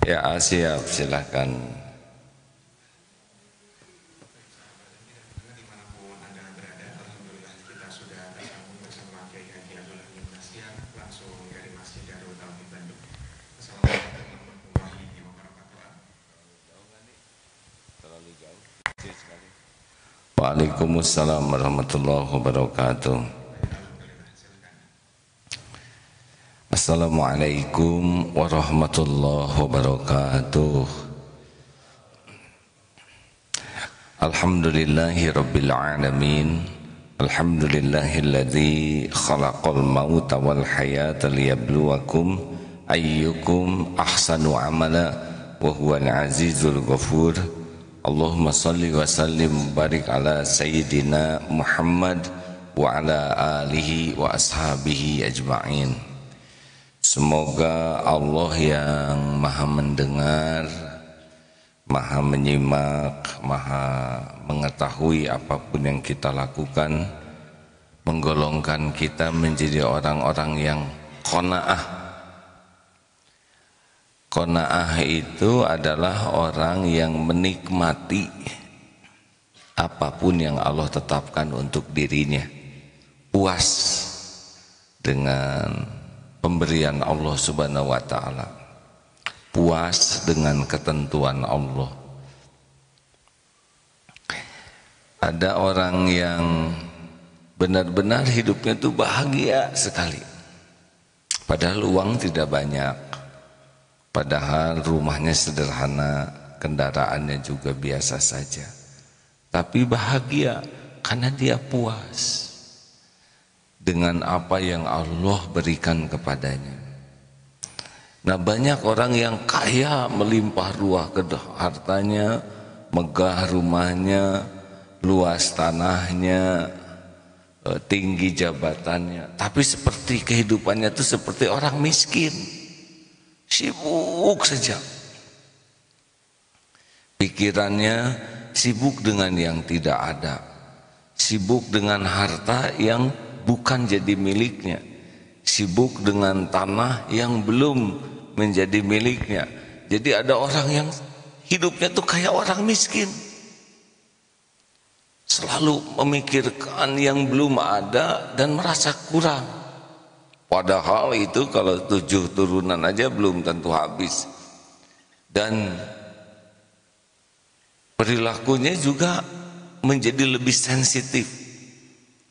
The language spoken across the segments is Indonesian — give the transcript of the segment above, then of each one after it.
Ya, siap, silahkan. Waalaikumsalam warahmatullahi wabarakatuh. Assalamualaikum warahmatullahi wabarakatuh. Alhamdulillahi rabbil alamin. Alhamdulillahilladzi khalaqal mauta wal hayata liyabluwakum ayyukum ahsanu amala wa huwal azizul ghafur. Allahumma salli wa sallim barik ala sayyidina Muhammad wa ala alihi wa ashabihi ajma'in. Semoga Allah yang maha mendengar, maha menyimak, maha mengetahui apapun yang kita lakukan, menggolongkan kita menjadi orang-orang yang qanaah. Qanaah itu adalah orang yang menikmati apapun yang Allah tetapkan untuk dirinya, puas dengan pemberian Allah Subhanahu wa ta'ala, puas dengan ketentuan Allah. Ada orang yang benar-benar hidupnya itu bahagia sekali, padahal uang tidak banyak, padahal rumahnya sederhana, kendaraannya juga biasa saja, tapi bahagia karena dia puas dengan apa yang Allah berikan kepadanya. Nah, banyak orang yang kaya melimpah ruah hartanya, megah rumahnya, luas tanahnya, tinggi jabatannya, tapi seperti kehidupannya itu seperti orang miskin, sibuk saja. Pikirannya sibuk dengan yang tidak ada, sibuk dengan harta yang bukan jadi miliknya, sibuk dengan tanah yang belum menjadi miliknya. Jadi ada orang yang hidupnya tuh kayak orang miskin, selalu memikirkan yang belum ada dan merasa kurang. Padahal itu kalau 7 turunan aja belum tentu habis. Dan perilakunya juga menjadi lebih sensitif,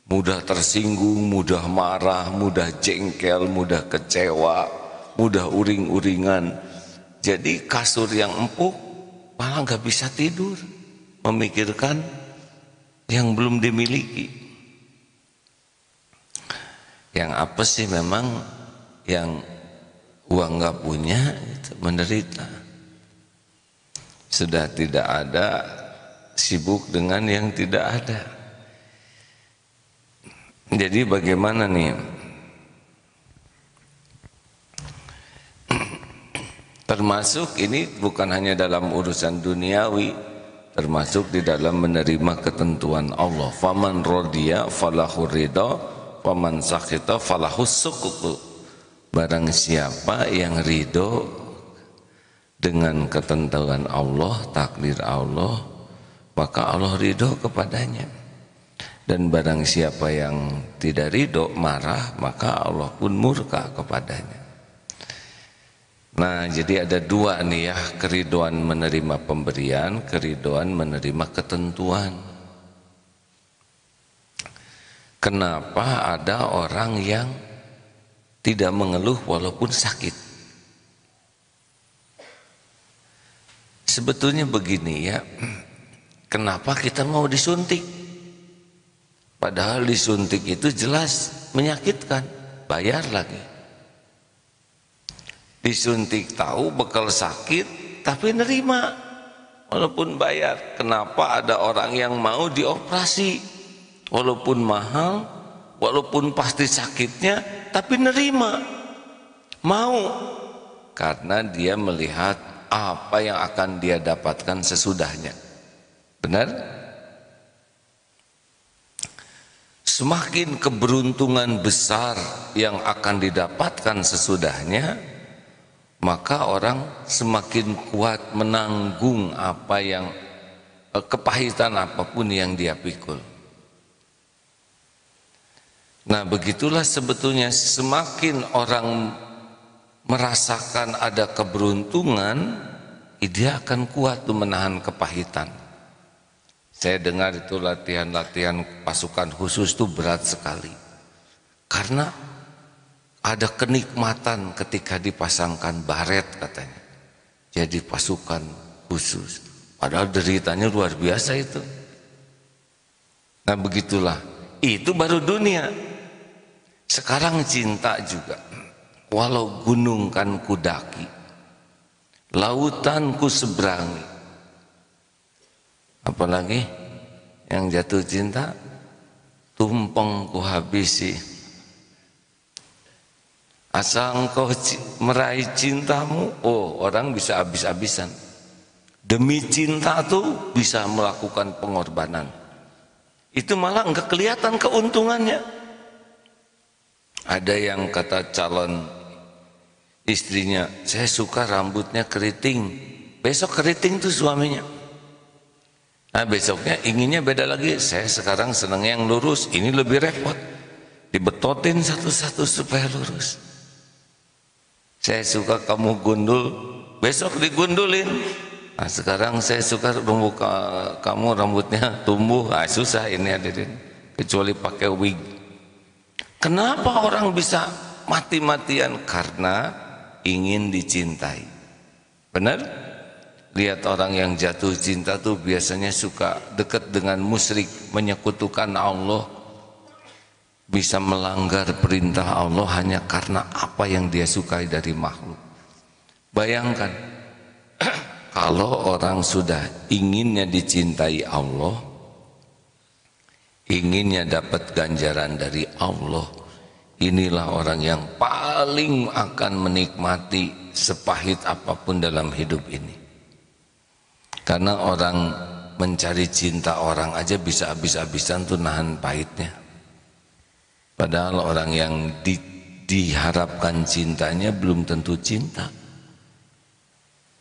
mudah tersinggung, mudah marah, mudah jengkel, mudah kecewa, mudah uring-uringan. Jadi kasur yang empuk malah gak bisa tidur, memikirkan yang belum dimiliki. Yang apa sih memang yang uang gak punya itu menderita. Sudah tidak ada, sibuk dengan yang tidak ada. Jadi bagaimana nih? Termasuk ini bukan hanya dalam urusan duniawi, termasuk di dalam menerima ketentuan Allah. Faman radiya falahu ridha, faman sakhita falahu sukutu. Barang siapa yang ridho dengan ketentuan Allah, takdir Allah, maka Allah ridho kepadanya. Dan barang siapa yang tidak ridho, marah, maka Allah pun murka kepadanya. Nah, jadi ada dua nih ya, keridhoan menerima pemberian, keridhoan menerima ketentuan. Kenapa ada orang yang tidak mengeluh walaupun sakit? Sebetulnya begini ya, kenapa kita mau disuntik? Padahal disuntik itu jelas menyakitkan, bayar lagi. Disuntik tahu bekal sakit, tapi nerima walaupun bayar. Kenapa ada orang yang mau dioperasi walaupun mahal, walaupun pasti sakitnya, tapi nerima, mau, karena dia melihat apa yang akan dia dapatkan sesudahnya. Benar? Semakin keberuntungan besar yang akan didapatkan sesudahnya, maka orang semakin kuat menanggung apa yang kepahitan apapun yang dia pikul. Nah, begitulah sebetulnya semakin orang merasakan ada keberuntungan, dia akan kuat tuh menahan kepahitan. Saya dengar itu latihan-latihan pasukan khusus tuh berat sekali. Karena ada kenikmatan ketika dipasangkan baret katanya. Jadi pasukan khusus. Padahal deritanya luar biasa itu. Nah, begitulah. Itu baru dunia. Sekarang cinta juga. Walau gunung kan kudaki, lautan ku seberangi. Apalagi yang jatuh cinta, tumpeng ku habisi. Asal engkau meraih cintamu, oh orang bisa habis-habisan. Demi cinta tuh bisa melakukan pengorbanan. Itu malah enggak kelihatan keuntungannya. Ada yang kata calon istrinya, saya suka rambutnya keriting. Besok keriting tuh suaminya. Nah, besoknya inginnya beda lagi. Saya sekarang senang yang lurus, ini lebih repot. Dibetotin satu-satu supaya lurus. Saya suka kamu gundul, besok digundulin. Nah, sekarang saya suka kamu rambutnya tumbuh. Ah, susah ini hadirin, kecuali pakai wig. Kenapa orang bisa mati-matian? Karena ingin dicintai. Benar? Lihat orang yang jatuh cinta tuh biasanya suka dekat dengan musyrik, menyekutukan Allah, bisa melanggar perintah Allah hanya karena apa yang dia sukai dari makhluk. Bayangkan kalau orang sudah inginnya dicintai Allah, inginnya dapat ganjaran dari Allah, inilah orang yang paling akan menikmati sepahit apapun dalam hidup ini. Karena orang mencari cinta orang aja bisa habis-habisan tuh nahan pahitnya. Padahal orang yang diharapkan cintanya belum tentu cinta.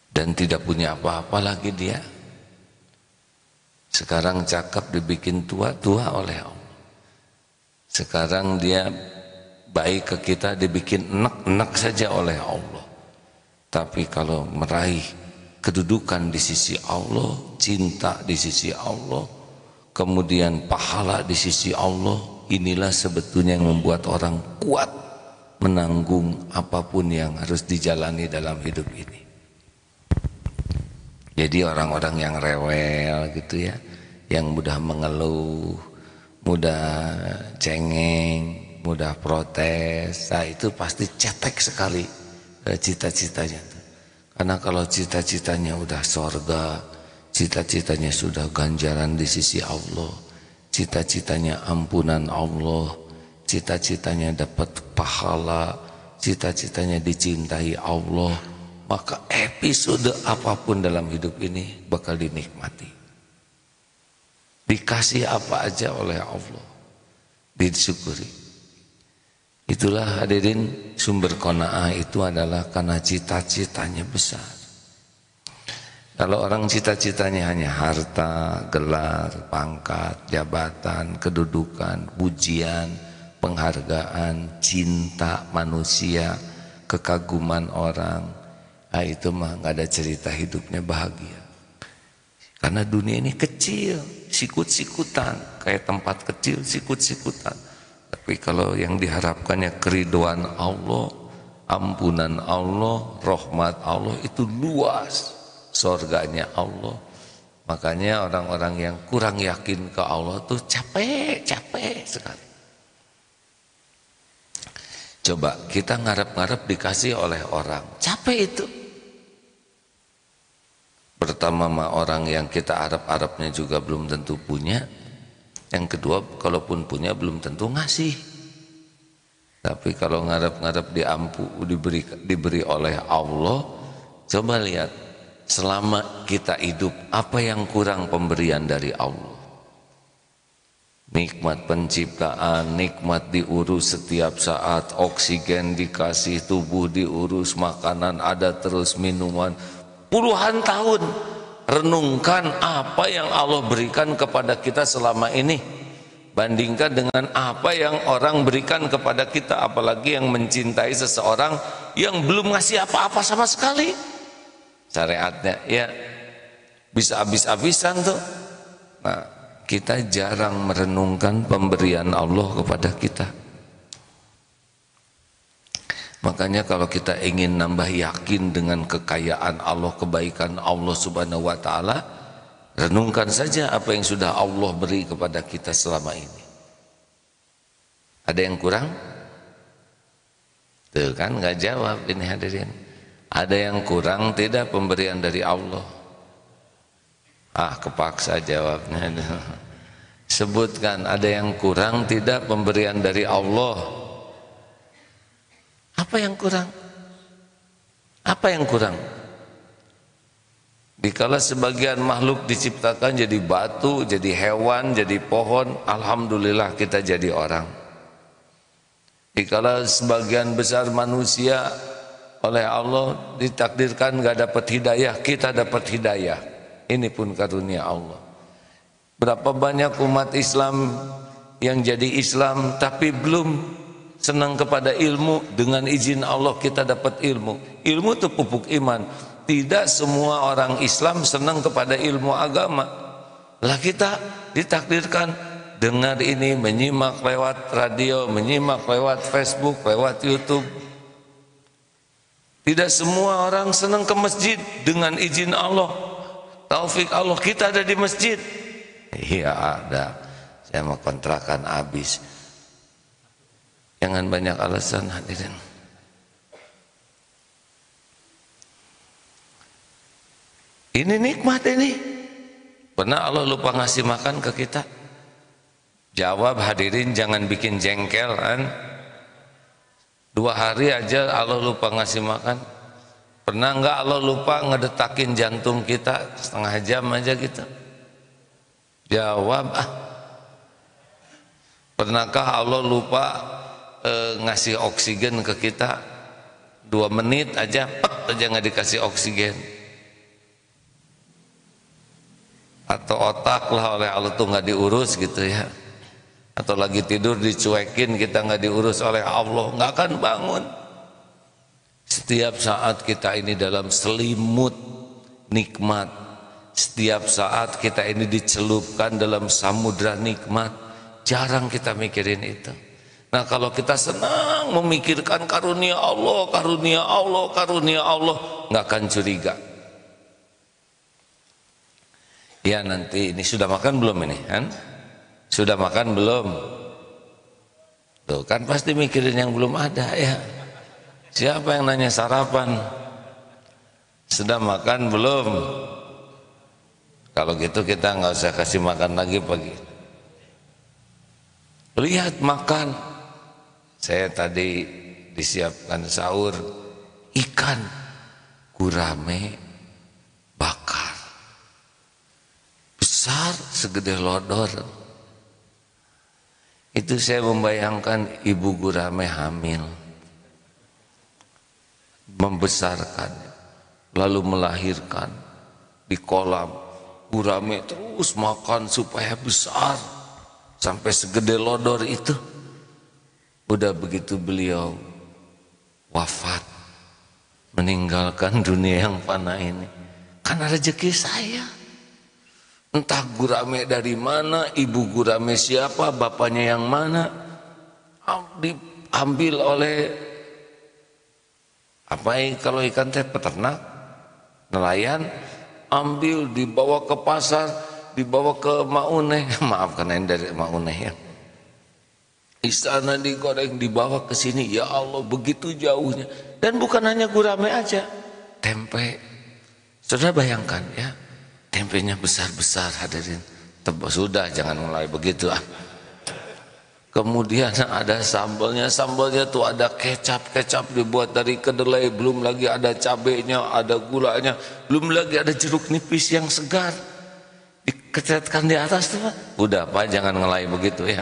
Dan tidak punya apa-apa lagi dia. Sekarang cakep dibikin tua-tua oleh Allah. Sekarang dia baik ke kita dibikin enak-enak saja oleh Allah. Tapi kalau meraih kedudukan di sisi Allah, cinta di sisi Allah, kemudian pahala di sisi Allah, inilah sebetulnya yang membuat orang kuat menanggung apapun yang harus dijalani dalam hidup ini. Jadi orang-orang yang rewel gitu ya, yang mudah mengeluh, mudah cengeng, mudah protes, nah itu pasti cetek sekali cita-citanya. Karena kalau cita-citanya udah sorga, cita-citanya sudah ganjaran di sisi Allah, cita-citanya ampunan Allah, cita-citanya dapat pahala, cita-citanya dicintai Allah, maka episode apapun dalam hidup ini bakal dinikmati. Dikasih apa aja oleh Allah, disyukuri. Itulah hadirin, sumber qanaah itu adalah karena cita-citanya besar. Kalau orang cita-citanya hanya harta, gelar, pangkat, jabatan, kedudukan, pujian, penghargaan, cinta manusia, kekaguman orang, itu mah nggak ada cerita hidupnya bahagia. Karena dunia ini kecil, sikut-sikutan, kayak tempat kecil, sikut-sikutan. Tapi kalau yang diharapkannya keriduan Allah, ampunan Allah, rahmat Allah, itu luas surganya Allah. Makanya orang-orang yang kurang yakin ke Allah tuh capek sekali. Coba kita ngarep-ngarep dikasih oleh orang, capek itu. Pertama orang yang kita harap-harapnya juga belum tentu punya. Yang kedua, kalaupun punya belum tentu ngasih. Tapi kalau ngarep-ngarep diberi oleh Allah, coba lihat selama kita hidup apa yang kurang pemberian dari Allah. Nikmat penciptaan, nikmat diurus setiap saat, oksigen dikasih, tubuh diurus, makanan ada terus, minuman. Puluhan tahun renungkan apa yang Allah berikan kepada kita selama ini, bandingkan dengan apa yang orang berikan kepada kita, apalagi yang mencintai seseorang yang belum ngasih apa-apa sama sekali. Syariatnya ya bisa habis-habisan tuh. Nah, kita jarang merenungkan pemberian Allah kepada kita. Makanya kalau kita ingin nambah yakin dengan kekayaan Allah, kebaikan Allah Subhanahu wa taala, renungkan saja apa yang sudah Allah beri kepada kita selama ini. Ada yang kurang? Tuh kan nggak jawab ini hadirin. Ada yang kurang tidak pemberian dari Allah? Kepaksa jawabnya. Sebutkan, ada yang kurang tidak pemberian dari Allah? Apa yang kurang? Apa yang kurang? Dikala sebagian makhluk diciptakan jadi batu, jadi hewan, jadi pohon, alhamdulillah kita jadi orang. Dikala sebagian besar manusia oleh Allah ditakdirkan gak dapat hidayah, kita dapat hidayah. Ini pun karunia Allah. Berapa banyak umat Islam yang jadi Islam tapi belum senang kepada ilmu. Dengan izin Allah kita dapat ilmu. Ilmu itu pupuk iman. Tidak semua orang Islam senang kepada ilmu agama. Lah kita ditakdirkan dengar ini, menyimak lewat radio, menyimak lewat Facebook, lewat YouTube. Tidak semua orang senang ke masjid. Dengan izin Allah, taufik Allah, kita ada di masjid. Iya ada. Saya mau kontrakan habis. Jangan banyak alasan hadirin. Ini nikmat ini. Pernah Allah lupa ngasih makan ke kita? Jawab hadirin, jangan bikin jengkel kan. 2 hari aja Allah lupa ngasih makan. Pernah enggak Allah lupa ngedetakin jantung kita setengah jam aja gitu? Jawab Pernahkah Allah lupa ngasih oksigen ke kita? 2 menit aja, pet aja nggak dikasih oksigen. Atau otak lah oleh Allah tuh nggak diurus gitu ya. Atau lagi tidur dicuekin, kita nggak diurus oleh Allah, nggak akan bangun. Setiap saat kita ini dalam selimut nikmat. Setiap saat kita ini dicelupkan dalam samudra nikmat. Jarang kita mikirin itu. Nah kalau kita senang memikirkan karunia Allah, karunia Allah, karunia Allah, nggak akan curiga. Ya nanti ini sudah makan belum ini kan? Sudah makan belum? Tuh kan pasti mikirin yang belum ada ya. Siapa yang nanya sarapan? Sudah makan belum? Kalau gitu kita nggak usah kasih makan lagi pagi. Lihat makan. Saya tadi disiapkan sahur ikan gurame bakar. Besar segede lodor. Itu saya membayangkan ibu gurame hamil. Membesarkannya, lalu melahirkan di kolam. Gurame terus makan supaya besar sampai segede lodor itu. Udah begitu beliau wafat, meninggalkan dunia yang fana ini, karena rezeki saya. Entah gurame dari mana, ibu gurame siapa, bapaknya yang mana, diambil oleh kalau ikan teh peternak, nelayan, ambil dibawa ke pasar, dibawa ke Mauneh, maaf karena ini dari Mauneh ya. Istana digoreng dibawa ke sini, ya Allah begitu jauhnya. Dan bukan hanya gurame aja, tempe. Saudara bayangkan ya, tempenya besar-besar hadirin. Sudah jangan mulai begitu Kemudian ada sambalnya, sambalnya tuh ada kecap dibuat dari kedelai, belum lagi ada cabenya, ada gulanya, belum lagi ada jeruk nipis yang segar. dikecetkan di atas tuh Pak. Udah Pak, jangan ngelai begitu ya.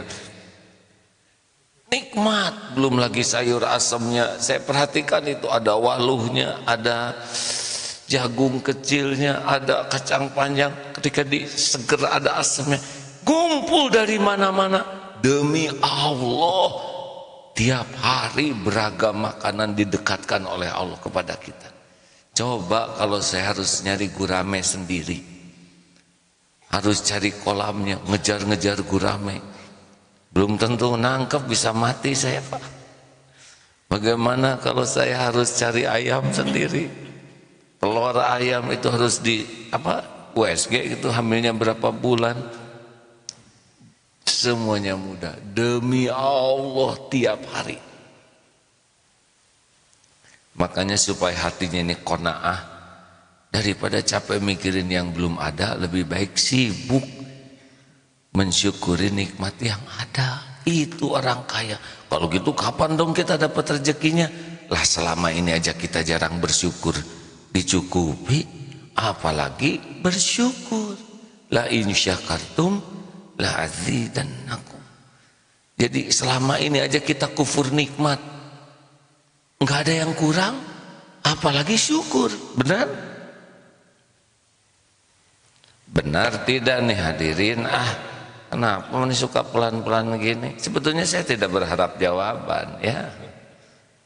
Nikmat, belum lagi sayur asamnya. Saya perhatikan itu ada waluhnya, ada jagung kecilnya, ada kacang panjang. Ketika diseger ada asamnya. Gumpul dari mana-mana. Demi Allah, tiap hari beragam makanan didekatkan oleh Allah kepada kita. Coba kalau saya harus nyari gurame sendiri, harus cari kolamnya, ngejar-ngejar gurame, belum tentu nangkep, bisa mati saya Pak. Bagaimana kalau saya harus cari ayam sendiri, telur ayam itu harus di USG itu hamilnya berapa bulan, semuanya mudah. Demi Allah tiap hari. Makanya supaya hatinya ini qanaah, daripada capek mikirin yang belum ada, lebih baik sibuk mensyukuri nikmat yang ada. Itu orang kaya. Kalau gitu kapan dong kita dapat rezekinya? Lah selama ini aja kita jarang bersyukur, dicukupi, apalagi bersyukur. La in syakartum la azidannakum. Jadi selama ini aja kita kufur nikmat, nggak ada yang kurang, apalagi syukur. Benar? Benar tidak nih hadirin? Kenapa ini suka pelan-pelan gini? Sebetulnya saya tidak berharap jawaban ya,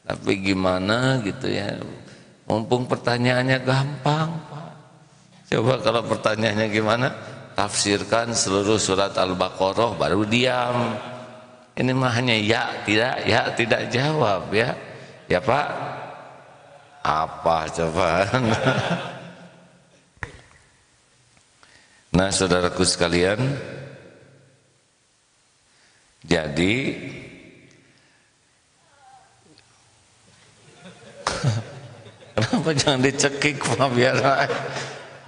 tapi gimana gitu ya, mumpung pertanyaannya gampang Pak. Coba kalau pertanyaannya gimana? Tafsirkan seluruh surat Al-Baqarah baru diam. Ini mah hanya ya tidak jawab ya. Ya Pak, apa coba? Nah saudaraku sekalian, jadi kenapa jangan dicekik Pak, biar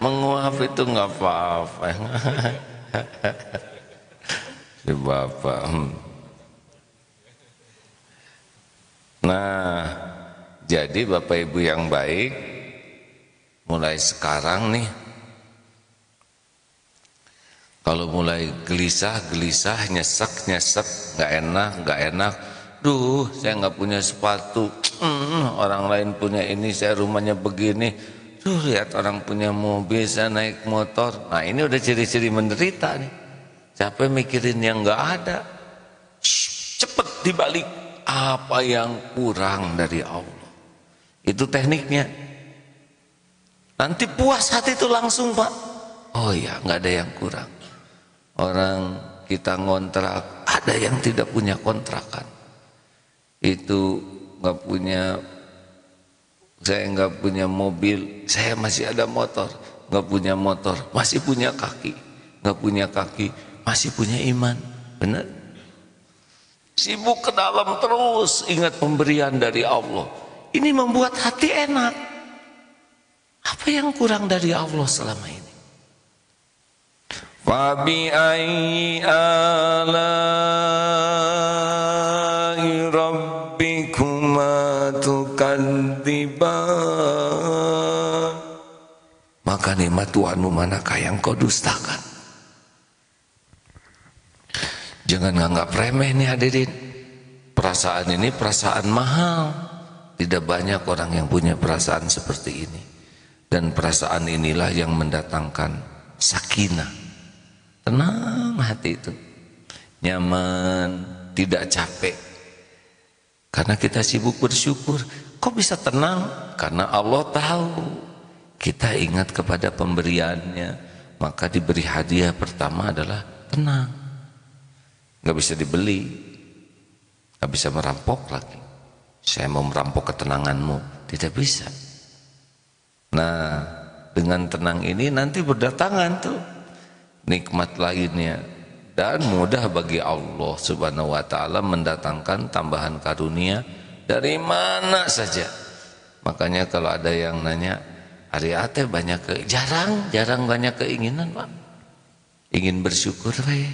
menguap itu nggak apa-apa. Si Bapak. Nah, jadi Bapak Ibu yang baik, mulai sekarang nih, kalau mulai gelisah, nyesek, nggak enak, duh saya nggak punya sepatu, orang lain punya ini, saya rumahnya begini, duh lihat orang punya mobil, saya naik motor. Nah ini udah ciri-ciri menderita nih, capek mikirin yang nggak ada. Cepet dibalik apa yang kurang dari Allah. Itu tekniknya. Nanti puas hati itu langsung Pak. Oh ya, nggak ada yang kurang. Orang kita ngontrak, ada yang tidak punya kontrakan. Itu nggak punya, saya nggak punya mobil, saya masih ada motor. Nggak punya motor, masih punya kaki. Nggak punya kaki, masih punya iman. Benar? Sibuk ke dalam terus, ingat pemberian dari Allah. Ini membuat hati enak. Apa yang kurang dari Allah selama ini? Fabi ayyi ala'i rabbikuma tukadziban. Maka nikmat Tuhanmu manakah yang kau dustakan? Jangan nganggap remeh nih hadirin. Perasaan ini perasaan mahal. Tidak banyak orang yang punya perasaan seperti ini. Dan perasaan inilah yang mendatangkan sakinah. Tenang hati itu. Nyaman, tidak capek. Karena kita sibuk bersyukur. Kok bisa tenang? Karena Allah tahu kita ingat kepada pemberiannya. Maka diberi hadiah pertama adalah tenang. Gak bisa dibeli, gak bisa merampok lagi. Saya mau merampok ketenanganmu, tidak bisa. Nah, dengan tenang ini nanti berdatangan tuh nikmat lainnya, dan mudah bagi Allah Subhanahu wa taala mendatangkan tambahan karunia dari mana saja. Makanya kalau ada yang nanya, hari ate banyak jarang banyak keinginan Pak. Ingin bersyukur we.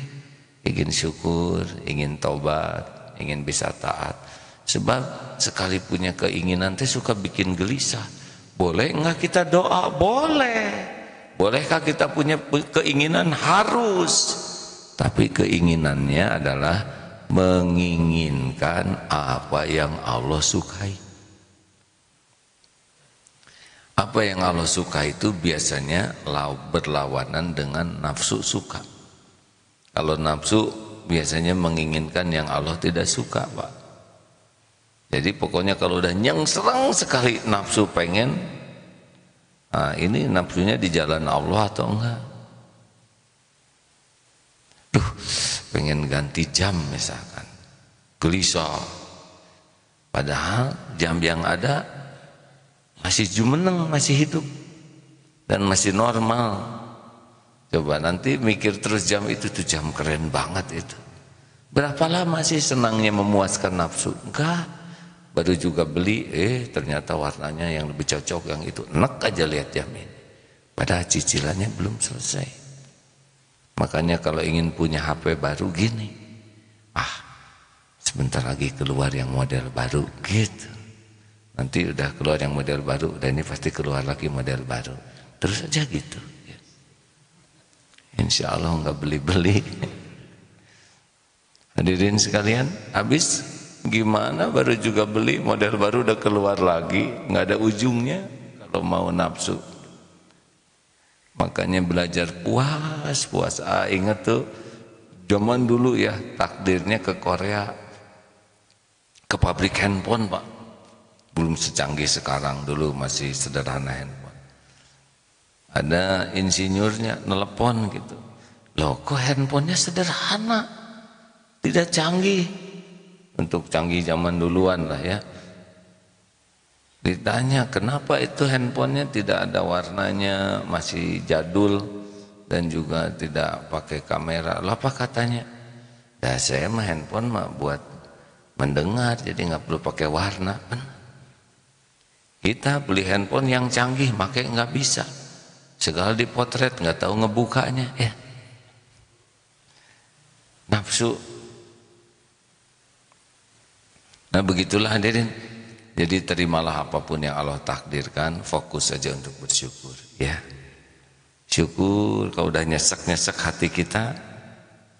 Ingin syukur, ingin taubat, ingin bisa taat. Sebab sekali punya keinginan teh suka bikin gelisah. Boleh enggak kita doa? Boleh. Bolehkah kita punya keinginan? Harus. Tapi keinginannya adalah menginginkan apa yang Allah sukai. Apa yang Allah suka itu biasanya berlawanan dengan nafsu suka. Kalau nafsu biasanya menginginkan yang Allah tidak suka, Pak. Jadi pokoknya kalau udah nyengsreng sekali nafsu pengen, nah ini nafsunya di jalan Allah atau enggak? Duh, pengen ganti jam misalkan, gelisah. Padahal jam yang ada masih jumeneng, masih hidup dan masih normal. Coba nanti mikir terus jam itu tuh jam keren banget itu. Berapa lama sih senangnya memuaskan nafsu? Enggak. Baru juga beli, ternyata warnanya yang lebih cocok yang itu. Enak aja lihat jam ini. Padahal cicilannya belum selesai. Makanya kalau ingin punya HP baru gini, sebentar lagi keluar yang model baru gitu. Nanti udah keluar yang model baru, dan ini pasti keluar lagi model baru. Terus aja gitu. Insya Allah nggak beli-beli. Hadirin sekalian, habis gimana baru juga beli model baru udah keluar lagi, nggak ada ujungnya kalau mau nafsu. Makanya belajar puas. Ingat tuh zaman dulu ya, takdirnya ke Korea, ke pabrik handphone, Pak. Belum secanggih sekarang, dulu masih sederhana handphone. Ada insinyurnya nelepon gitu, loh kok handphonenya sederhana, tidak canggih. Untuk canggih zaman duluan lah ya. Ditanya kenapa itu handphonenya tidak ada warnanya, masih jadul dan juga tidak pakai kamera. Lah apa katanya? Dah saya mah handphone mah buat mendengar, jadi nggak perlu pakai warna. Kita beli handphone yang canggih, pakai nggak bisa. Segala dipotret, nggak tahu ngebukanya ya. Nafsu. Nah begitulah hadirin. Jadi terimalah apapun yang Allah takdirkan, fokus saja untuk bersyukur ya. Syukur kalau udah nyesek-nyesek hati kita,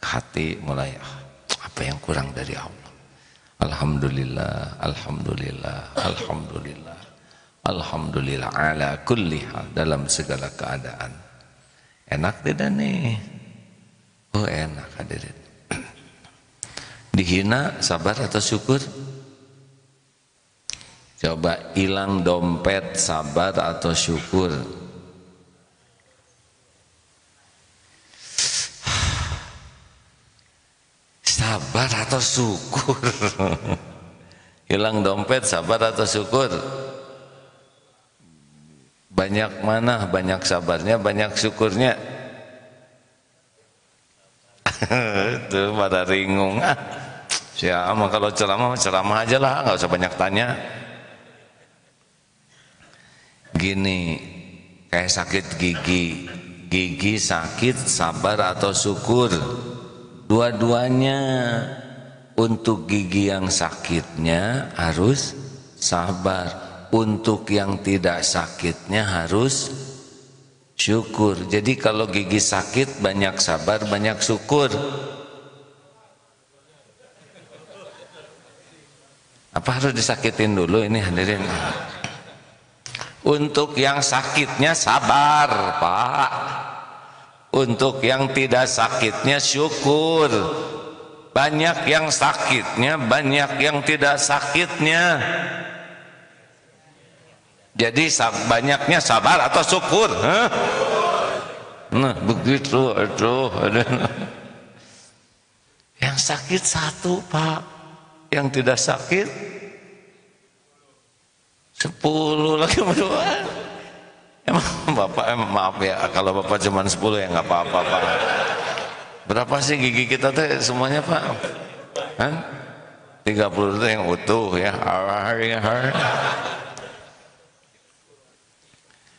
hati mulai apa yang kurang dari Allah. Alhamdulillah, alhamdulillah, alhamdulillah, alhamdulillah ala kulli hal, dalam segala keadaan. Enak tidak nih? Oh enak hadirin. Dihina sabar atau syukur? Coba hilang dompet, sabar atau syukur? Sabar atau syukur? Hilang dompet, sabar atau syukur? Banyak mana? Banyak sabarnya, banyak syukurnya? Itu pada ringung. Siapa kalau ceramah aja lah, nggak usah banyak tanya. Gini, kayak sakit gigi sakit, sabar atau syukur? Dua-duanya. Untuk gigi yang sakitnya harus sabar, untuk yang tidak sakitnya harus syukur. Jadi kalau gigi sakit banyak sabar, banyak syukur. Apa harus disakitin dulu ini hadirin? Untuk yang sakitnya sabar, Pak. Untuk yang tidak sakitnya syukur. Banyak yang sakitnya, banyak yang tidak sakitnya. Jadi banyaknya sabar atau syukur? Nah begitu itu. Yang sakit satu, Pak. Yang tidak sakit 10 lagi berdua. Emang Bapak maaf ya, kalau Bapak cuma 10 ya nggak apa-apa, Pak. Berapa sih gigi kita teh semuanya, Pak? 30 itu yang utuh ya.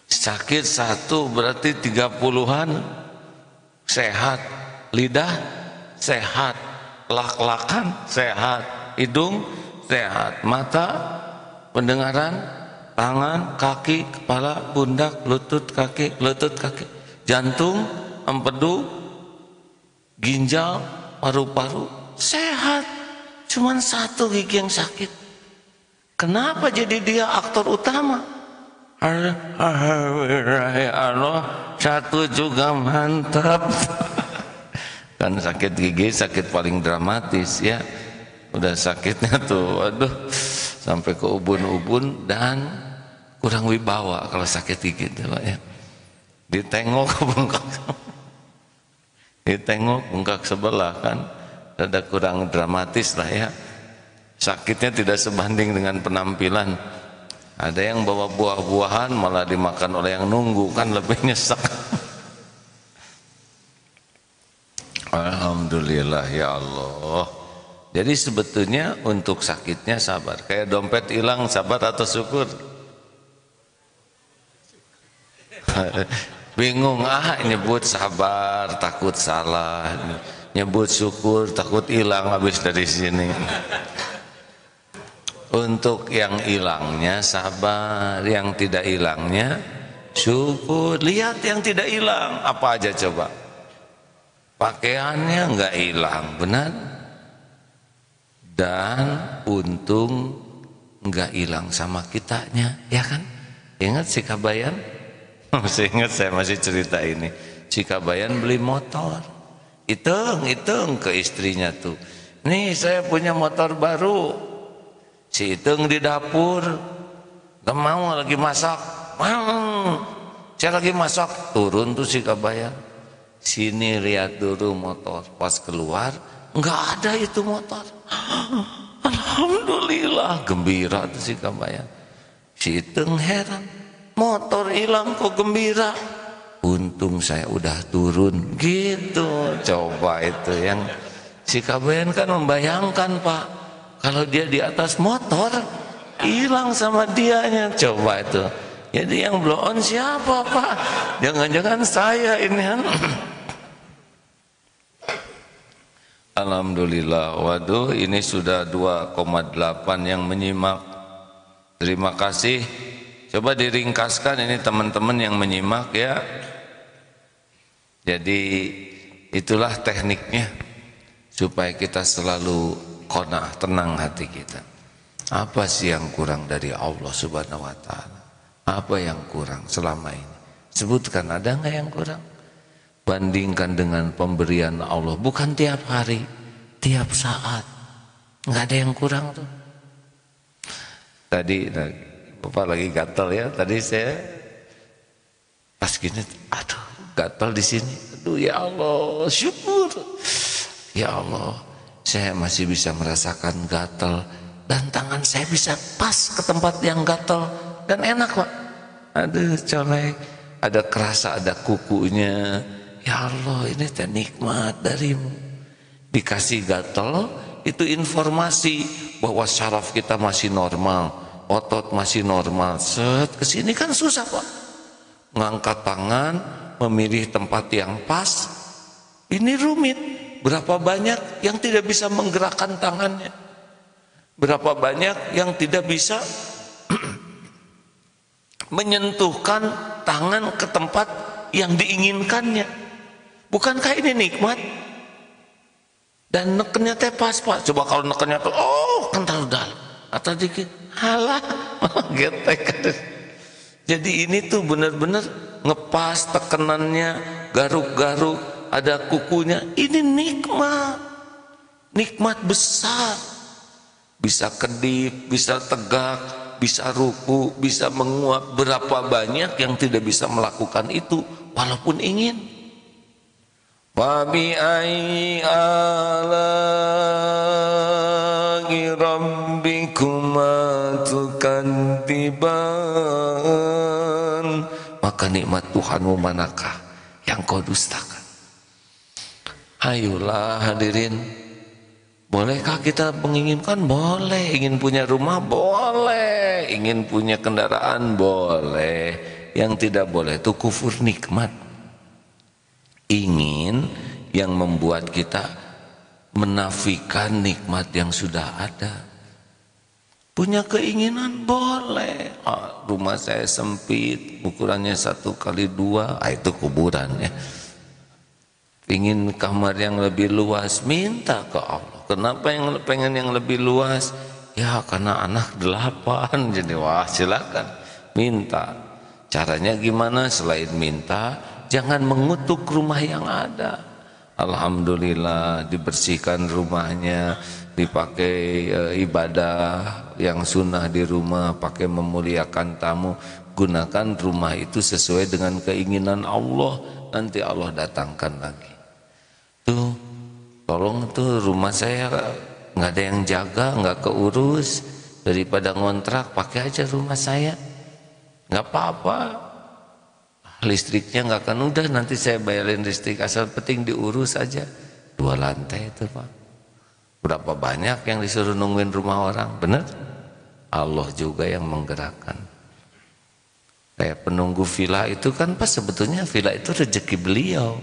Sakit satu berarti 30-an sehat. Lidah sehat, lak-lakan sehat, hidung sehat, mata, pendengaran, tangan, kaki, kepala, pundak, lutut, kaki, jantung, empedu, ginjal, paru-paru sehat. Cuman satu gigi yang sakit. Kenapa jadi dia aktor utama? Allah, satu juga mantap. Kan sakit gigi sakit paling dramatis ya. Udah sakitnya tuh, aduh, sampai ke ubun-ubun dan kurang wibawa kalau sakit gigi tuh ya. Ditengok bengkak, ditengok bengkak sebelah kan, ada kurang dramatis lah ya. Sakitnya tidak sebanding dengan penampilan. Ada yang bawa buah-buahan malah dimakan oleh yang nunggu, kan lebih nyesek. Alhamdulillah ya Allah. Jadi sebetulnya untuk sakitnya sabar. Kayak dompet hilang sabar atau syukur? Bingung, nyebut sabar takut salah, nyebut syukur takut hilang habis dari sini. Untuk yang hilangnya sabar, yang tidak hilangnya syukur. Lihat yang tidak hilang apa aja coba. Pakaiannya enggak hilang, benar? Dan untung enggak hilang sama kitanya, ya kan? Ingat si Kabayan? Masih ingat, saya masih cerita ini. Si Kabayan beli motor, hitung ke istrinya tuh, nih saya punya motor baru. Si hitung di dapur, gak mau, lagi masak. Saya lagi masak, turun tuh si Kabayan. Sini lihat dulu motor. Pas keluar, nggak ada itu motor. Alhamdulillah, gembira tuh si Kabayan. Si hitung heran, motor hilang kok gembira. Untung saya udah turun, gitu. Coba itu yang si Kabayan kan membayangkan, Pak, kalau dia di atas motor hilang sama dianya, coba itu. Jadi yang blow on siapa, Pak? Jangan-jangan saya ini kan. Alhamdulillah. Waduh, ini sudah 2,8 yang menyimak. Terima kasih. Coba diringkaskan ini teman-teman yang menyimak ya. Jadi itulah tekniknya supaya kita selalu qanaah, tenang hati kita. Apa sih yang kurang dari Allah Subhanahu wa taala? Apa yang kurang selama ini? Sebutkan, ada enggak yang kurang? Bandingkan dengan pemberian Allah, bukan tiap hari, tiap saat. Enggak ada yang kurang tuh. Tadi Bapak lagi gatal ya. Tadi saya pas gini, aduh, gatal di sini. Aduh ya Allah, syukur. Ya Allah, saya masih bisa merasakan gatal dan tangan saya bisa pas ke tempat yang gatal dan enak, Pak. Aduh, colek, ada kerasa, ada kukunya. Ya Allah, ini teh nikmat darimu. Dikasih gatal, itu informasi bahwa syaraf kita masih normal, otot masih normal. Set, kesini kan susah, Pak. Ngangkat tangan, memilih tempat yang pas, ini rumit. Berapa banyak yang tidak bisa menggerakkan tangannya? Berapa banyak yang tidak bisa menyentuhkan tangan ke tempat yang diinginkannya? Bukankah ini nikmat? Dan nekennya teh pas, Pak. Coba kalau nekennya tuh, oh, kental dalam atau dikit, halah, getek. Jadi ini tuh benar-benar ngepas tekenannya, garuk-garuk, ada kukunya. Ini nikmat, nikmat besar. Bisa kedip, bisa tegak, bisa ruku, bisa menguap. Berapa banyak yang tidak bisa melakukan itu walaupun ingin. Wa bi ayyi ala'i rabbikuma tukadziban. Maka nikmat Tuhanmu manakah yang kau dustakan? Ayolah hadirin, bolehkah kita menginginkan? Boleh. Ingin punya rumah? Boleh. Ingin punya kendaraan? Boleh. Yang tidak boleh itu kufur nikmat. Ingin yang membuat kita menafikan nikmat yang sudah ada. Punya keinginan boleh. Rumah saya sempit, ukurannya 1x2, itu kuburan ya. Ingin kamar yang lebih luas, minta ke Allah. Kenapa yang pengen yang lebih luas? Ya karena anak 8, jadi wah silakan minta. Caranya gimana? Selain minta, jangan mengutuk rumah yang ada. Alhamdulillah dibersihkan rumahnya, dipakai ibadah yang sunnah di rumah, pakai memuliakan tamu. Gunakan rumah itu sesuai dengan keinginan Allah, nanti Allah datangkan lagi. Tuh, tolong tuh rumah saya nggak ada yang jaga, nggak keurus, daripada ngontrak pakai aja rumah saya, nggak apa-apa. Listriknya nggak akan, udah nanti saya bayarin listrik, asal penting diurus aja. 2 lantai itu Pak. Berapa banyak yang disuruh nungguin rumah orang, bener? Allah juga yang menggerakkan. Kayak penunggu villa itu kan pas sebetulnya villa itu rezeki beliau.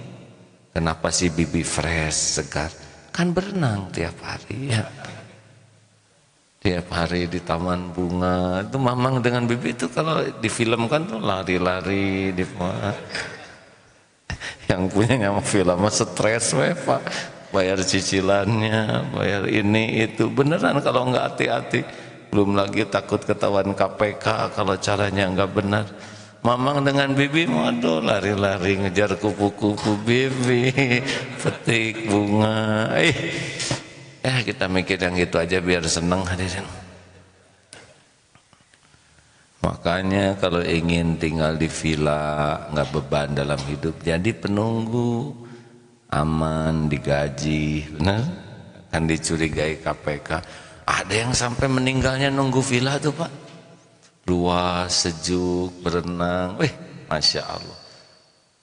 Kenapa sih bibi fresh, segar? Kan berenang tiap hari ya. Tiap hari di taman bunga itu mamang dengan bibi itu kalau difilmkan tuh lari-lari di yang punya nama film stres Pak, bayar cicilannya, bayar ini itu, beneran kalau nggak hati-hati. Belum lagi takut ketahuan KPK kalau caranya nggak benar. Mamang dengan bibi waduh lari-lari ngejar kupu-kupu bibi, petik bunga. Kita mikir yang gitu aja biar seneng hadirin. Makanya kalau ingin tinggal di villa, nggak beban dalam hidup, jadi penunggu, aman, digaji, benar? Kan dicurigai KPK. Ada yang sampai meninggalnya nunggu villa tuh Pak. Luas, sejuk, berenang, Masya Allah.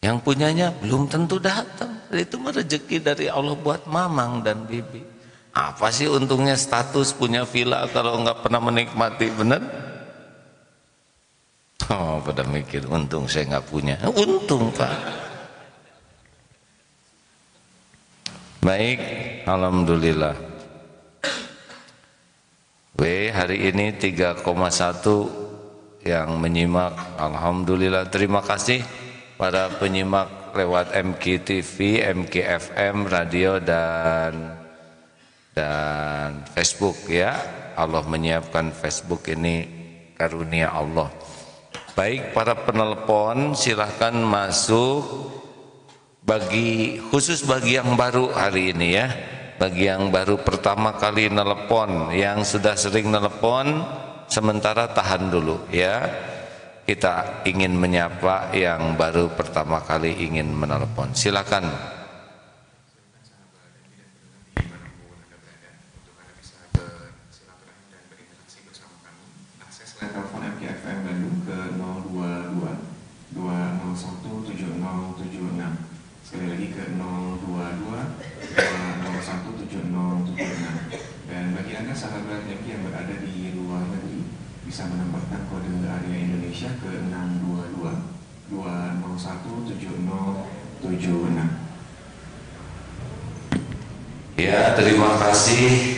Yang punyanya belum tentu datang. Itu rezeki dari Allah buat mamang dan bibi. Apa sih untungnya status punya villa kalau nggak pernah menikmati, bener? Pada mikir untung saya nggak punya. Untung Pak. Baik, alhamdulillah. Hari ini 3,1 yang menyimak, alhamdulillah. Terima kasih para penyimak lewat MKTV, MKFM, radio dan Facebook ya. Allah menyiapkan Facebook ini karunia Allah. Baik, para penelpon silahkan masuk, khusus bagi yang baru hari ini ya. Bagi yang baru pertama kali nelpon, yang sudah sering nelpon sementara tahan dulu ya. Kita ingin menyapa yang baru pertama kali ingin menelpon. Silakan. Telepon MKFM Bandung ke 022 201 7076. Sekali lagi ke 022 201 7076. Dan bagi Anda sahabat MK yang berada di luar negeri, bisa menambahkan kode area Indonesia ke 622 201 7076. Ya, terima kasih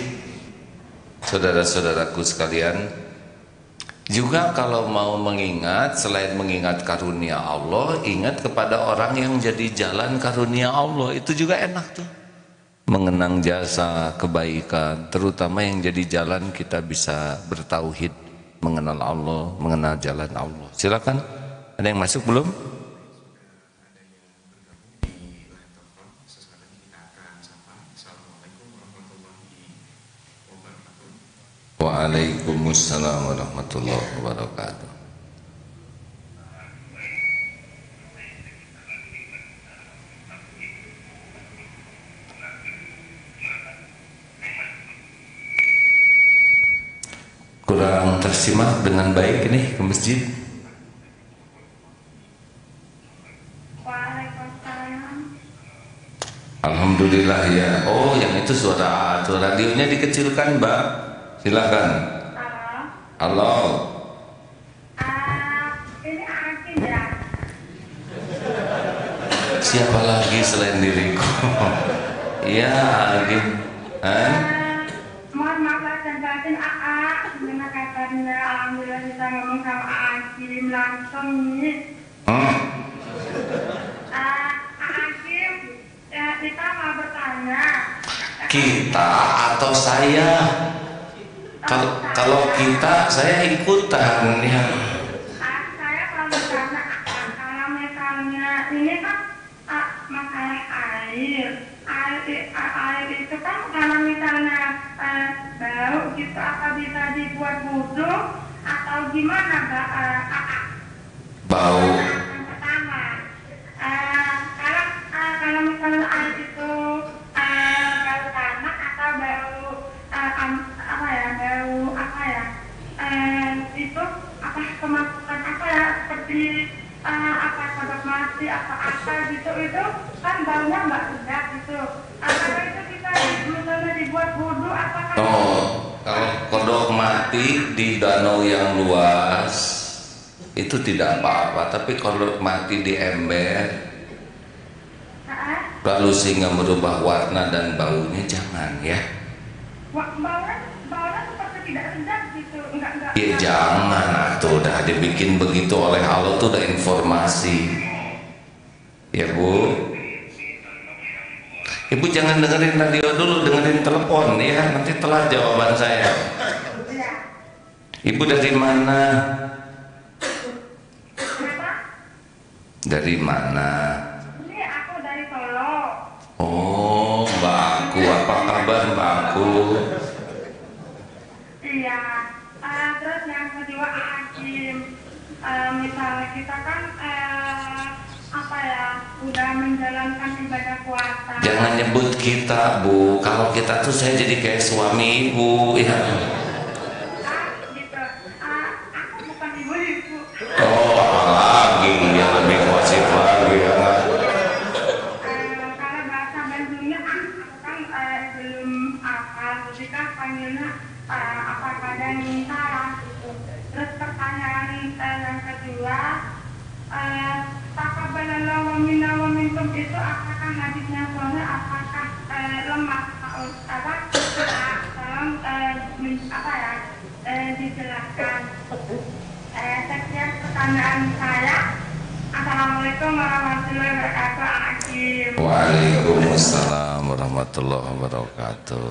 saudara-saudaraku sekalian. Juga kalau mau mengingat, selain mengingat karunia Allah, ingat kepada orang yang jadi jalan karunia Allah. Itu juga enak tuh. Mengenang jasa kebaikan, terutama yang jadi jalan kita bisa bertauhid, mengenal Allah, mengenal jalan Allah. Silakan. Ada yang masuk belum? Waalaikumsalam warahmatullahi wabarakatuh. Kurang tersimak dengan baik ini ke masjid. Waalaikumsalam. Alhamdulillah ya. Oh, yang itu suara radionya dikecilkan, Mbak. Silakan. Halo. Halo. Ini Akin ya. Siapa lagi selain diriku? Iya, Akin. Mohon maaf lahir dan batin AA. Terima kasih. akhirnya alhamdulillah bisa ngomong sama Akim langsung nih. Akim, ya kita mau bertanya. Kita atau saya? Kalau kita, saya ikutan ya. Saya kalau bertanya, kalau misalnya ini kan masalah air itu kan kalau misalnya bau gitu apa bisa dibuat wudhu atau gimana Mbak? Bau. Yang pertama, kalau misalnya air itu bau tanah atau bau itu apa kemasukan apa ya seperti apa kodok mati apa gitu itu kan baunya nggak sedap gitu. Kalau itu kita misalnya dibuat wudhu apakah? Kalau kodok mati di danau yang luas itu tidak apa-apa, tapi kalau mati di ember lalu sehingga merubah warna dan baunya jangan ya. Baunya seperti tidak sedap gitu, enggak. Ya jangan, tuh udah dibikin begitu oleh Allah tuh udah informasi. Ya Bu. Ibu jangan dengerin radio dulu, dengerin telepon ya, nanti telat jawaban saya. Ibu dari mana? Dari mana? Ini aku dari Solo. Oh, Mbak Aku, apa kabar Mbak Aku? Iya. Terus yang kedua Hakim, misalnya kita kan udah menjalankan ibadah puasa. Jangan nyebut kita Bu, kalau kita tuh saya jadi kayak suami ibu ya. Gitu. Aku bukan ibu. Oh, apalagi yang lebih positif lagi ya. Kalau bahasa Bandungnya aku kan belum hafal, jadi kan panggilnya apa kadang salah gitu. Terus pertanyaan yang kedua, taqabbalallahu minna wa minkum itu apakah hadisnya soalnya apakah lemah tolong dijelaskan. Sekian pertanyaan saya. Assalamualaikum warahmatullahi wabarakatuh. Akim. Waalaikumsalam warahmatullahi wabarakatuh.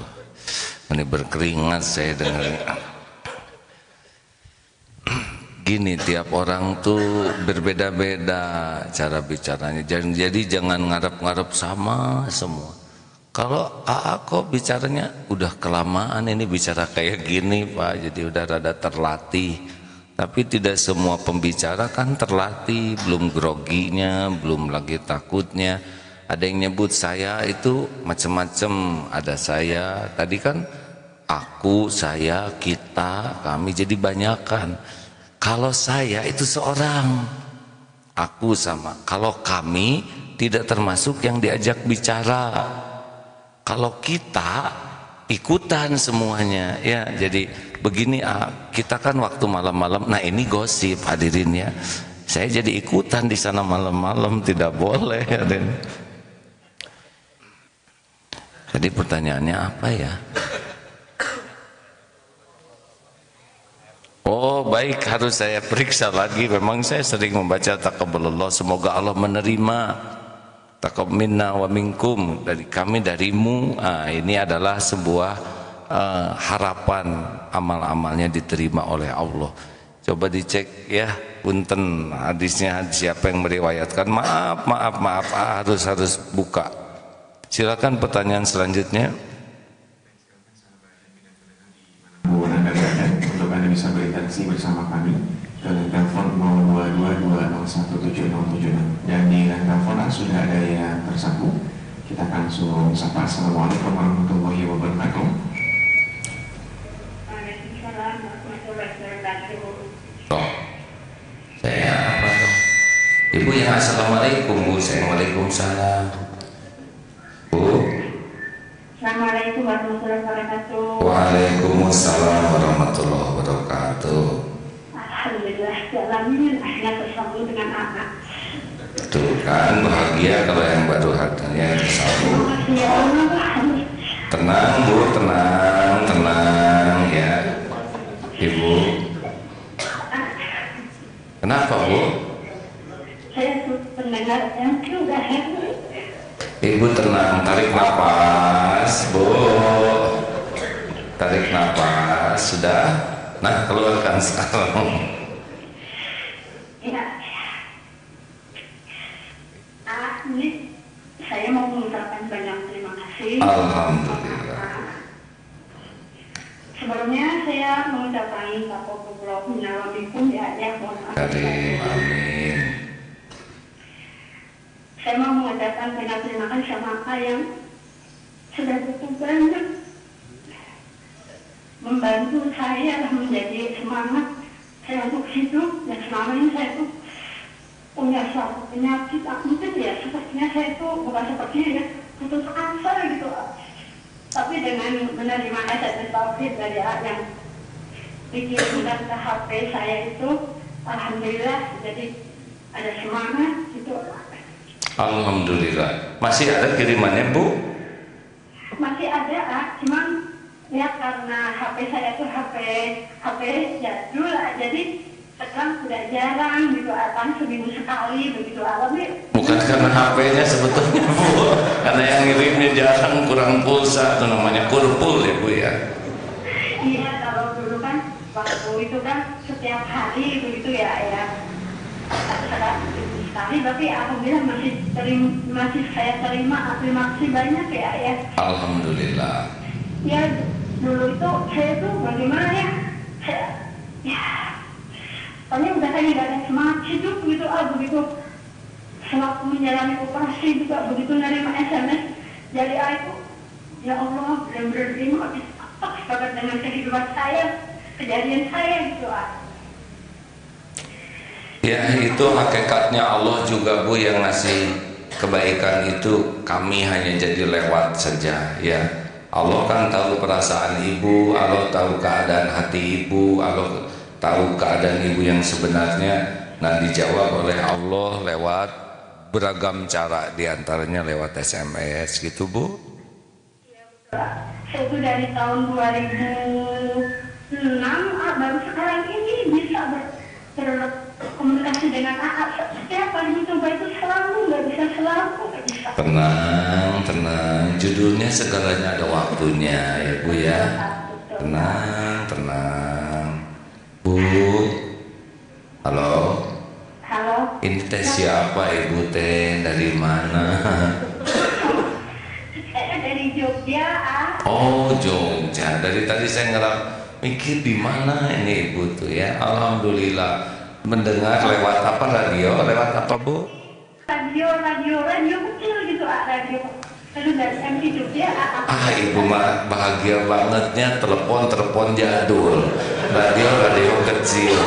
Ini berkeringat saya dengar. Gini, tiap orang tuh berbeda-beda cara bicaranya. Jadi jangan ngarep-ngarep sama semua. Kalau kok bicaranya udah kelamaan ini bicara kayak gini Pak, jadi udah rada terlatih. Tapi tidak semua pembicara kan terlatih, belum groginya, belum lagi takutnya. Ada yang nyebut saya itu macam-macam. Ada saya, tadi kan aku, saya, kita, kami jadi banyakan. Kalau saya itu seorang, aku sama. Kalau kami tidak termasuk yang diajak bicara. Kalau kita ikutan semuanya, ya. Jadi begini, kita kan waktu malam-malam. Nah ini gosip hadirin ya. Saya jadi ikutan di sana malam-malam, tidak boleh. Hadirin. Jadi pertanyaannya apa ya? Oh baik, harus saya periksa lagi. Memang saya sering membaca taqabbalallah, semoga Allah menerima. Taqabbal minna wa minkum, dari kami darimu. Ini adalah sebuah harapan amal-amalnya diterima oleh Allah. Coba dicek ya, punten hadisnya siapa yang meriwayatkan. Maaf, harus buka. Silakan pertanyaan selanjutnya. Untuk Anda bisa berinteraksi bersama kami dengan telepon 0222017076 dan di line telepon sudah ada yang tersambung. Kita akan langsung sapa. Assalamualaikum warahmatullahi wabarakatuh. Waalaikumsalam warahmatullahi wabarakatuh. Oh, saya apa dong? Ibu yang assalamualaikum Bu, saya waalaikumsalam. Bu. Assalamualaikum warahmatullahi wabarakatuh. Waalaikumsalam warahmatullahi wabarakatuh. Alhamdulillah, alamin akhirnya tersambung dengan anak. Tuh kan bahagia kalau yang baru hatinya tersambung. Ya Allah. Tenang Bu, tenang ya Ibu. Kenapa Bu? Saya pendengar yang juga. Ibu tenang, tarik nafas Bu. Tarik nafas, sudah. Nah, keluarkan sekarang. Ya. Ini saya mau mengucapkan banyak terima kasih. Alhamdulillah. Sebelumnya saya mengucapkan taqabbalallahu minna wa minkum ya mohon maaf. Amin. Saya mau mengucapkan banyak terima kasih sama Pak yang sudah begitu banyak membantu saya menjadi semangat saya untuk hidup, dan selama ini saya tuh punya suatu penyakit, mungkin ya sepertinya saya itu bukan sepertinya ya putus asa gitu, tapi dengan menerima SMS tauhid dari yang dikirimkan ke HP saya itu, alhamdulillah jadi ada semangat gitu. Alhamdulillah. Masih ada kirimannya Bu? Masih ada, cuman ya karena HP saya itu HP jadul, jadi sekarang sudah jarang gitu, akan seminggu sekali begitu alami. Bukan karena HP-nya sebetulnya Bu, karena yang ngirimnya jarang, kurang pulsa, itu namanya kurpul ya Bu ya. Iya, kalau dulu kan waktu itu kan setiap hari begitu ya sekali, tapi alhamdulillah masih saya terima banyak ya. Alhamdulillah. Ya dulu itu saya tuh bagaimana ya, soalnya udah kayak nggak ada semangat hidup gitu, begitu sewaktu menjalani operasi juga begitu nerima SMS jadi itu, ya Allah benar-benar ini habis apa banget dengan kehidupan saya, kejadian saya gitu Ya itu hakikatnya Allah juga Bu, yang ngasih kebaikan itu kami hanya jadi lewat saja ya. Allah kan tahu perasaan ibu, Allah tahu keadaan hati ibu, Allah tahu keadaan ibu yang sebenarnya. Nah dijawab oleh Allah lewat beragam cara, diantaranya lewat SMS gitu Bu. Saya itu dari tahun 2006 baru sekarang ini bisa berkomunikasi dengan setiap kali mencoba itu selalu nggak bisa. Tenang, judulnya segalanya ada waktunya ya Bu ya. Tenang Bu. Halo. Ini teh siapa Ibu teh, dari mana? Saya dari Jogja. Oh Jogja, dari tadi saya mikir di mana ini Ibu tuh ya. Alhamdulillah mendengar lewat apa, radio, lewat apa Bu? Radio kecil gitu radio. Lalu dari MC Jogja. Ibu mah bahagia bangetnya, telepon jadul, radio kecil,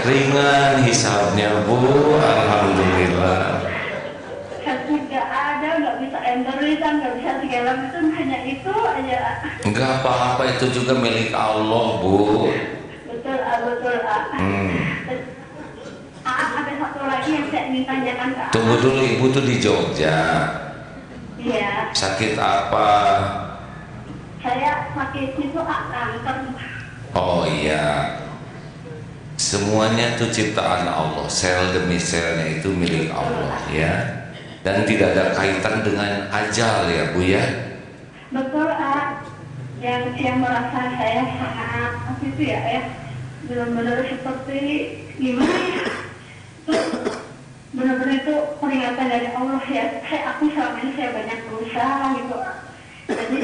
ringan hisabnya Bu. Alhamdulillah. Nggak ada, nggak bisa emberikan, nggak bisa segala macam, hanya itu aja. Enggak apa-apa, itu juga milik Allah Bu. Betul. Ada satu lagi yang saya ingin tanyakan ke Tunggu dulu, Ibu tuh di Jogja. Iya. Sakit apa? Saya sakit itu kanker. Oh iya. Semuanya itu ciptaan Allah, sel demi selnya itu milik Allah ya. Dan tidak ada kaitan dengan ajal ya Bu ya. Betul yang merasa saya sangat itu ya benar-benar seperti gimana ya, benar-benar itu peringatan dari Allah ya. Aku selama ini saya banyak dosa gitu, jadi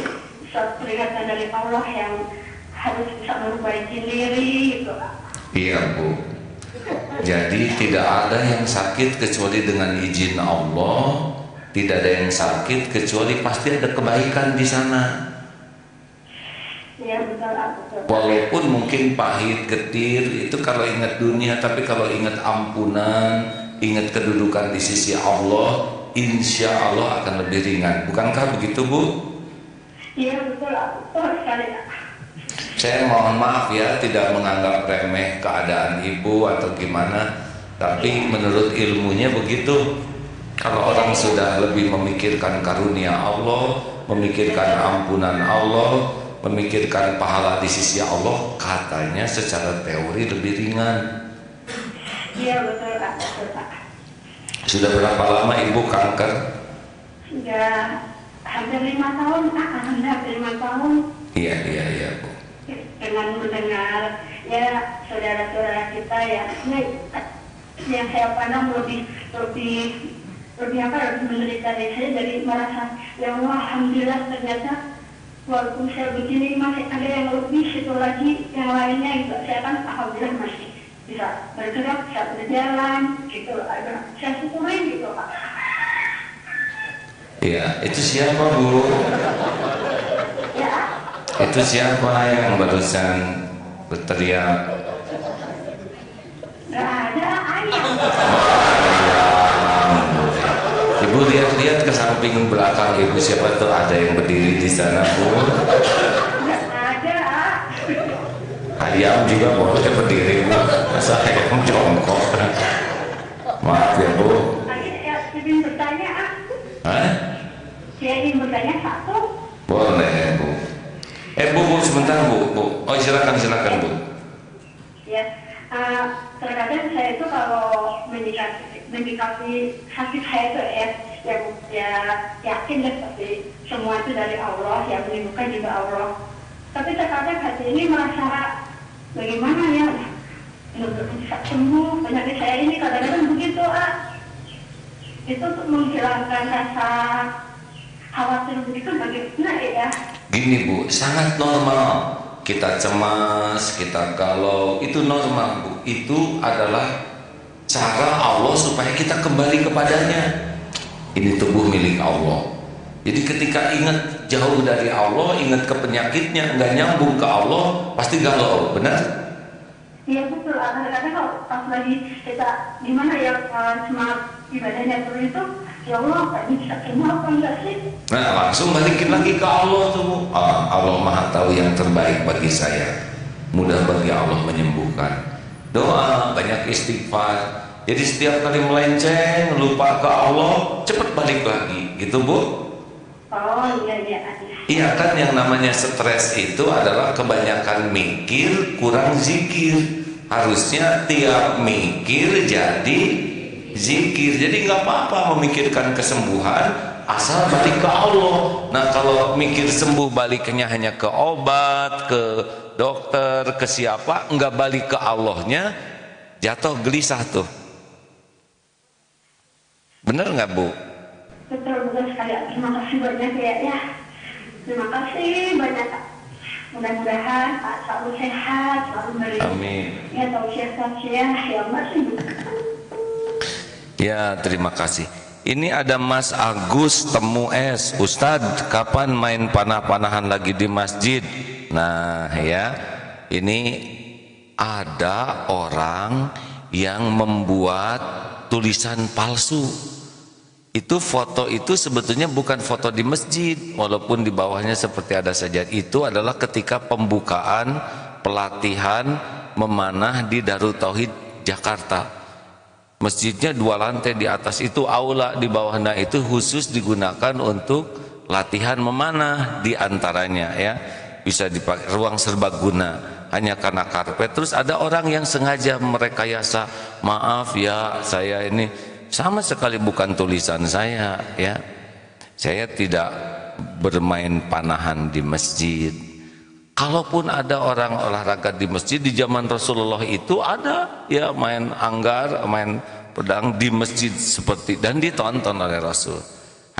suatu peringatan dari Allah yang harus bisa memperbaiki diri gitu. Iya Bu. Jadi tidak ada yang sakit kecuali dengan izin Allah. Tidak ada yang sakit kecuali pasti ada kebaikan di sana. Iya betul. Walaupun mungkin pahit, getir, itu kalau ingat dunia, tapi kalau ingat ampunan, ingat kedudukan di sisi Allah, insya Allah akan lebih ringan. Bukankah begitu Bu? Iya betul sekali. Saya mohon maaf ya, tidak menganggap remeh keadaan ibu atau gimana, tapi menurut ilmunya begitu. Kalau orang sudah lebih memikirkan karunia Allah, memikirkan ampunan Allah, memikirkan pahala di sisi Allah, katanya secara teori lebih ringan. Iya betul Pak, betul Pak. Sudah berapa lama ibu kanker? Sudah hampir 5 tahun Pak, hampir 5 tahun. Iya Bu. Dengan mendengar ya saudara-saudara kita ya, yang saya pandang lebih menderita dari saya, dari merasa ya Allah alhamdulillah ternyata walaupun saya begini masih ada yang lebih situ lagi yang lainnya gitu. Saya kan alhamdulillah masih bisa bergerak, bisa berjalan gitu, ada saya syukurin gitu Pak. Iya, itu siapa Bu? Ya. Itu siapa yang barusan berteriak? Gak ada ayam. Ibu lihat ke samping belakang ibu, siapa tuh ada yang berdiri di sana Bu? Gak ada. Ayam juga boleh berdiri Bu, masa ayam jongkok? Maaf ya Bu. Saya ingin bertanya. Hah? Saya ingin bertanya satu. Boleh Bu. Bu sebentar Bu. Oh silakan Bu. Ya, terkadang saya itu kalau mendekati hati saya itu ya yakin deh pasti semua itu dari Allah, yang menyembuhkan juga Allah. Tapi terkadang hati ini merasa bagaimana ya, belum bisa sembuh penyakit saya ini, kadang-kadang begitu itu untuk menghilangkan rasa khawatir begitu bagaimana ya? Gini Bu, sangat normal. Kita cemas, kita galau, itu normal Bu. Itu adalah cara Allah supaya kita kembali kepadanya. Ini tubuh milik Allah. Jadi ketika ingat jauh dari Allah, ingat ke penyakitnya, nggak nyambung ke Allah, pasti galau, benar? Iya betul. Kadang-kadang kalau pas lagi kita gimana ya semangat ibadahnya itu, ya Allah, tadi bisa sembuh apa enggak sih? Nah langsung balikin lagi ke Allah tuh. Allah Maha Tahu yang terbaik bagi saya. Mudah bagi Allah menyembuhkan. Doa, banyak istighfar. Jadi setiap kali melenceng, lupa ke Allah, cepat balik lagi, gitu Bu. Oh iya. Iya kan, yang namanya stres itu adalah kebanyakan mikir, kurang zikir. Harusnya tiap mikir jadi zikir. Jadi nggak apa-apa memikirkan kesembuhan asal balik ke Allah. Nah kalau mikir sembuh baliknya hanya ke obat, ke dokter, ke siapa, nggak balik ke Allahnya, jatuh gelisah tuh. Bener nggak Bu? Betul sekali. Terima kasih banyak ya. Terima kasih banyak. Mudah-mudahan Pak selalu sehat, selalu beri. Amin. Ya tausiah yang masih. Ya terima kasih. Ini ada Mas Agus Temu S. Ustadz, kapan main panah-panahan lagi di masjid? Nah ya, ini ada orang yang membuat tulisan palsu. Itu foto itu sebetulnya bukan foto di masjid, walaupun di bawahnya seperti ada saja. Itu adalah ketika pembukaan pelatihan memanah di Darut Tauhid Jakarta. Masjidnya 2 lantai, di atas itu aula, di bawahnya itu khusus digunakan untuk latihan memanah, di antaranya ya. Bisa dipakai ruang serbaguna, hanya karena karpet. Terus ada orang yang sengaja merekayasa, maaf ya saya ini sama sekali bukan tulisan saya ya. Saya tidak bermain panahan di masjid. Kalaupun ada orang olahraga di masjid di zaman Rasulullah itu ada ya, main anggar, main pedang di masjid seperti, dan ditonton oleh Rasul.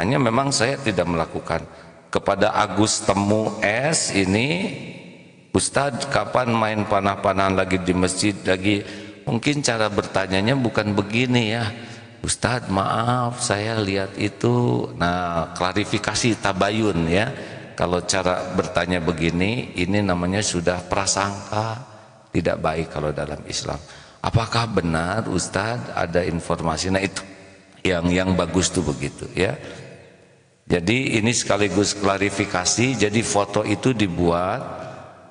Hanya memang saya tidak melakukan. Kepada Agus Temu S ini, Ustadz kapan main panah-panahan lagi di masjid lagi? Mungkin cara bertanyanya bukan begini ya. Ustadz maaf saya lihat itu. Nah klarifikasi tabayun ya. Kalau cara bertanya begini, ini namanya sudah prasangka, tidak baik kalau dalam Islam. Apakah benar Ustadz ada informasi? Nah itu yang bagus tuh begitu ya. Jadi ini sekaligus klarifikasi. Jadi foto itu dibuat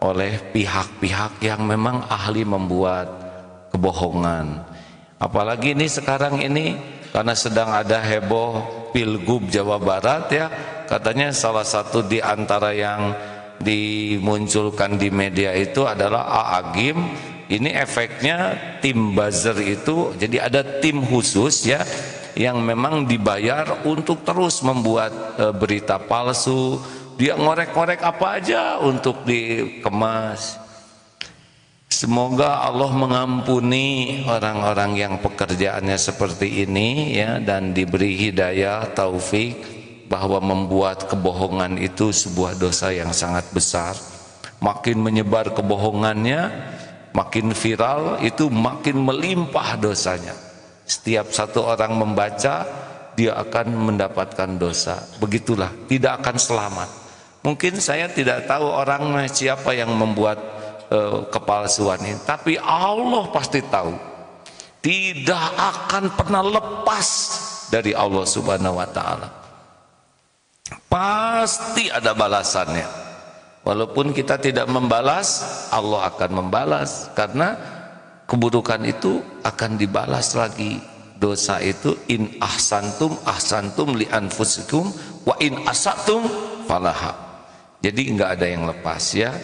oleh pihak-pihak yang memang ahli membuat kebohongan. Apalagi ini sekarang ini karena sedang ada heboh Pilgub Jawa Barat ya, katanya salah satu di antara yang dimunculkan di media itu adalah A'agim Ini efeknya tim buzzer itu, jadi ada tim khusus ya yang memang dibayar untuk terus membuat berita palsu. Dia ngorek-ngorek apa aja untuk dikemas. Semoga Allah mengampuni orang-orang yang pekerjaannya seperti ini ya, dan diberi hidayah taufik bahwa membuat kebohongan itu sebuah dosa yang sangat besar. Makin menyebar kebohongannya, makin viral, itu makin melimpah dosanya. Setiap satu orang membaca, dia akan mendapatkan dosa. Begitulah, tidak akan selamat. Mungkin saya tidak tahu orangnya siapa yang membuat kepalsuan ini, tapi Allah pasti tahu. Tidak akan pernah lepas dari Allah Subhanahu wa taala. Pasti ada balasannya. Walaupun kita tidak membalas, Allah akan membalas, karena keburukan itu akan dibalas lagi. Dosa itu in ahsantum li anfusikum wa in asatum falaha. Jadi enggak ada yang lepas ya.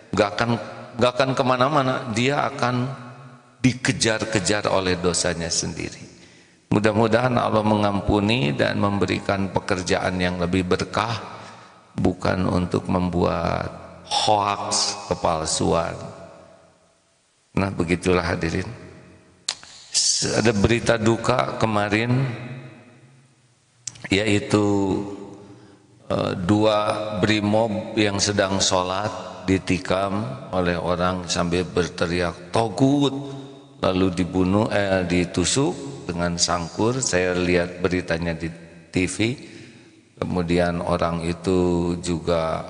Enggak akan kemana-mana, dia akan dikejar-kejar oleh dosanya sendiri. Mudah-mudahan Allah mengampuni dan memberikan pekerjaan yang lebih berkah, bukan untuk membuat hoax, kepalsuan. Nah begitulah hadirin. Ada berita duka kemarin, yaitu dua brimob yang sedang sholat ditikam oleh orang sambil berteriak togut, lalu dibunuh, ditusuk dengan sangkur. Saya lihat beritanya di TV. Kemudian orang itu juga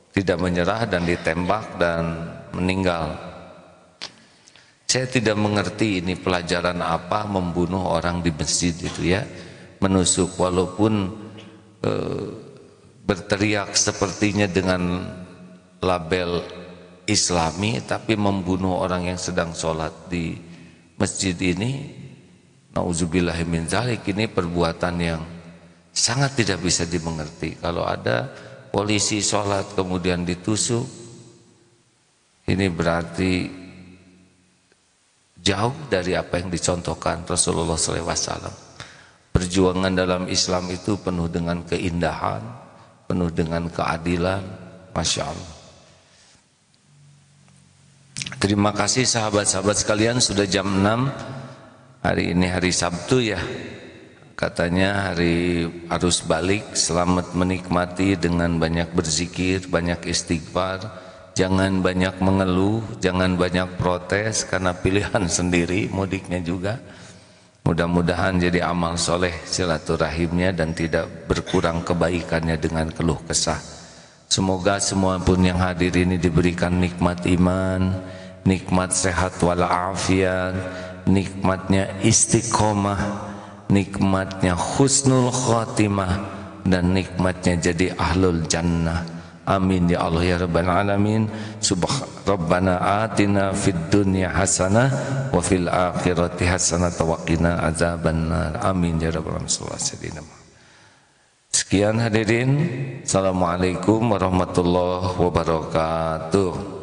tidak menyerah dan ditembak dan meninggal. Saya tidak mengerti ini pelajaran apa membunuh orang di masjid itu ya, menusuk, walaupun berteriak sepertinya dengan label Islami, tapi membunuh orang yang sedang sholat di masjid ini, nauzubillahi min dzalik, ini perbuatan yang sangat tidak bisa dimengerti. Kalau ada polisi sholat kemudian ditusuk, ini berarti jauh dari apa yang dicontohkan Rasulullah SAW. Perjuangan dalam Islam itu penuh dengan keindahan, penuh dengan keadilan. Masya Allah. Terima kasih sahabat-sahabat sekalian, sudah jam 6. Hari ini hari Sabtu ya. Katanya hari arus balik. Selamat menikmati dengan banyak berzikir, banyak istighfar. Jangan banyak mengeluh, jangan banyak protes, karena pilihan sendiri mudiknya juga. Mudah-mudahan jadi amal soleh silaturahimnya dan tidak berkurang kebaikannya dengan keluh kesah. Semoga semua pun yang hadir ini diberikan nikmat iman, nikmat sehat walafiat, nikmatnya istiqomah, nikmatnya husnul khotimah, dan nikmatnya jadi ahlul jannah. Amin ya Allah ya rabbal alamin. Rabbana atina fid dunya hasanah wa fil akhirati hasanah wa qina azabannar. Amin ya rabbal alamin. Sekian hadirin. Assalamualaikum warahmatullahi wabarakatuh.